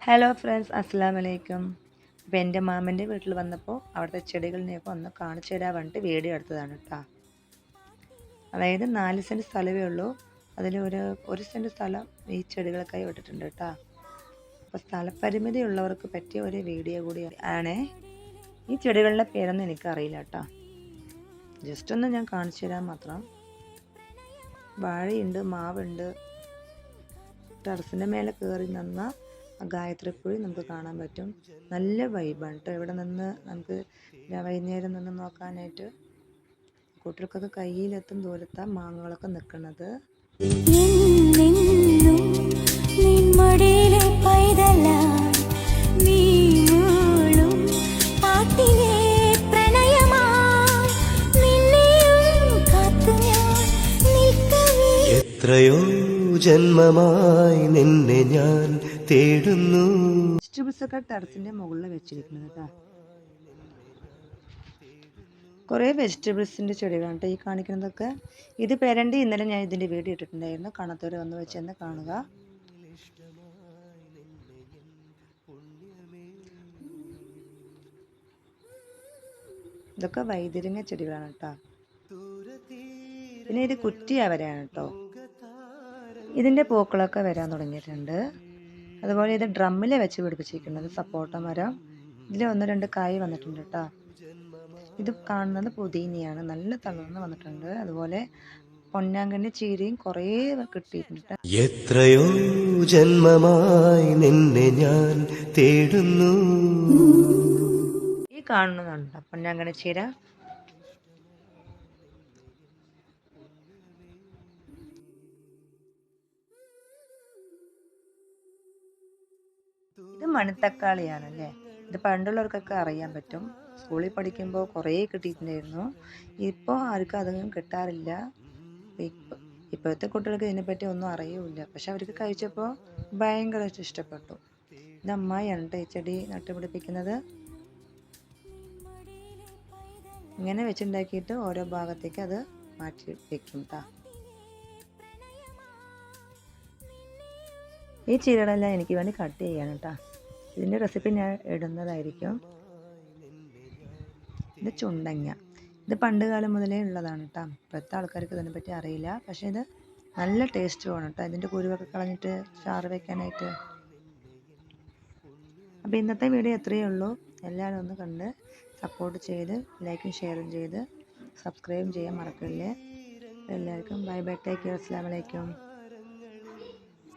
Hello friends, അസ്സലാമു അലൈക്കും. അപ്പോൾ എൻ്റെ മാമൻ്റെ വീട്ടിൽ വന്നപ്പോൾ അവിടുത്തെ ചെടികളിനെയൊക്കെ ഒന്ന് കാണിച്ചു തരാൻ വേണ്ടിയിട്ട് വീഡിയോ എടുത്തതാണ് കേട്ടോ. അതായത് 4 സെൻറ്റ് സ്ഥലമേ ഉള്ളൂ. അതിൽ ഒരു സെൻറ്റ് സ്ഥലം ഈ ചെടികൾക്കായി വിട്ടിട്ടുണ്ട് കേട്ടോ. അപ്പോൾ സ്ഥലപരിമിതി ഉള്ളവർക്ക് പറ്റിയ ഒരു വീഡിയോ കൂടി ആണേ. ഈ ചെടികളുടെ പേരൊന്നും എനിക്കറിയില്ല കേട്ടോ. ജസ്റ്റ് ഒന്ന് ഞാൻ കാണിച്ചു തരാൻ മാത്രം. വാഴയുണ്ട്, മാവുണ്ട്. ടെറസിൻ്റെ മേലെ കയറി നിന്ന ഗായത്രിപ്പുഴി നമുക്ക് കാണാൻ പറ്റും. നല്ല വൈബാണ് കേട്ടോ. ഇവിടെ നിന്ന് നമുക്ക് വൈകുന്നേരം നിന്ന് നോക്കാനായിട്ട് കുട്ടികൾക്കൊക്കെ കയ്യിലെത്തും ദൂരത്താണ് മാങ്ങകളൊക്കെ നിൽക്കുന്നത്. എത്രയോ ജന്മമായി നിന്നെ ഞാൻ തേടുന്നു. വെജിറ്റബിൾസ് ഒക്കെ ടെറസിന്റെ മുകളിൽ വെച്ചിരിക്കുന്നത് കേട്ടോ. കുറേ വെജിറ്റബിൾസിന്റെ ചെടികളാണ് കേട്ടോ ഈ കാണിക്കുന്നതൊക്കെ. ഇത് പേരണ്ടി. ഇന്നലെ ഞാൻ ഇതിന്റെ വീഡിയോ ഇട്ടിട്ടുണ്ടായിരുന്നു. കാണാത്തവർ വന്ന് വെച്ചെന്ന് കാണുക. ഇതൊക്കെ വൈതിരിങ്ങ ചെടികളാണ് കേട്ടോ. പിന്നെ ഇത് കുറ്റിയാവരയാണ് കേട്ടോ. ഇതിൻ്റെ പൂക്കളൊക്കെ വരാൻ തുടങ്ങിയിട്ടുണ്ട്. അതുപോലെ ഇത് ഡ്രമ്മിൽ വെച്ച് പിടിപ്പിച്ചിരിക്കുന്നത് സപ്പോട്ട മരം. ഇതിൽ 1-2 കായ് വന്നിട്ടുണ്ട് കേട്ടോ. ഇത് കാണുന്നത് പുതിനയാണ്, നല്ല തളർന്ന് വന്നിട്ടുണ്ട്. അതുപോലെ പൊന്നാങ്കണ്ണി ചീരയും കുറേ കിട്ടിയിട്ടുണ്ട്. എത്രയോ ജന്മമായി നിന്നെ ഞാൻ തേടുന്നു. ഈ കാണുന്നതാണ് പൊന്നാങ്കണ്ണി ചീര. ഇത് മണിത്തക്കാളിയാണല്ലേ. ഇത് പണ്ടുള്ളവർക്കൊക്കെ അറിയാൻ പറ്റും. സ്കൂളിൽ പഠിക്കുമ്പോൾ കുറേ കിട്ടിയിട്ടുണ്ടായിരുന്നു. ഇപ്പോൾ ആർക്കും അതൊന്നും കിട്ടാറില്ല. ഇപ്പോഴത്തെ കുട്ടികൾക്ക് ഇതിനെപ്പറ്റി ഒന്നും അറിയില്ല. പക്ഷെ അവർക്ക് കഴിച്ചപ്പോൾ ഭയങ്കരമായിട്ട് ഇഷ്ടപ്പെട്ടു. ഇത് അമ്മായിയാണ് കേട്ടോ ഈ ചെടി നട്ടുപിടിപ്പിക്കുന്നത്. ഇങ്ങനെ വെച്ചുണ്ടാക്കിയിട്ട് ഓരോ ഭാഗത്തേക്ക് അത് മാറ്റി വെക്കും കേട്ടോ. ഈ ചീരകളെല്ലാം എനിക്ക് വേണ്ടി കട്ട് ചെയ്യാണ് കേട്ടോ. ഇതിൻ്റെ റെസിപ്പി ഞാൻ ഇടുന്നതായിരിക്കും. ഇത് ചുണ്ടങ്ങ. ഇത് പണ്ട് കാലം മുതലേ ഉള്ളതാണ് കേട്ടോ. ഇപ്പോഴത്തെ ആൾക്കാർക്ക് ഇതിനെപ്പറ്റി അറിയില്ല. പക്ഷേ ഇത് നല്ല ടേസ്റ്റ് വേണം കേട്ടോ. ഇതിൻ്റെ കുരുവൊക്കെ കളഞ്ഞിട്ട് ചാറ് വയ്ക്കാനായിട്ട്. അപ്പോൾ ഇന്നത്തെ വീഡിയോ എത്രയേ ഉള്ളൂ. എല്ലാവരും ഒന്ന് കണ്ട് സപ്പോർട്ട് ചെയ്ത് ലൈക്കും ഷെയറും ചെയ്ത് സബ്സ്ക്രൈബും ചെയ്യാൻ മറക്കല്ലേ. എല്ലാവർക്കും ബൈ ബൈ, ടേക്ക് കെയർ, അസ്സലാമു അലൈക്കും.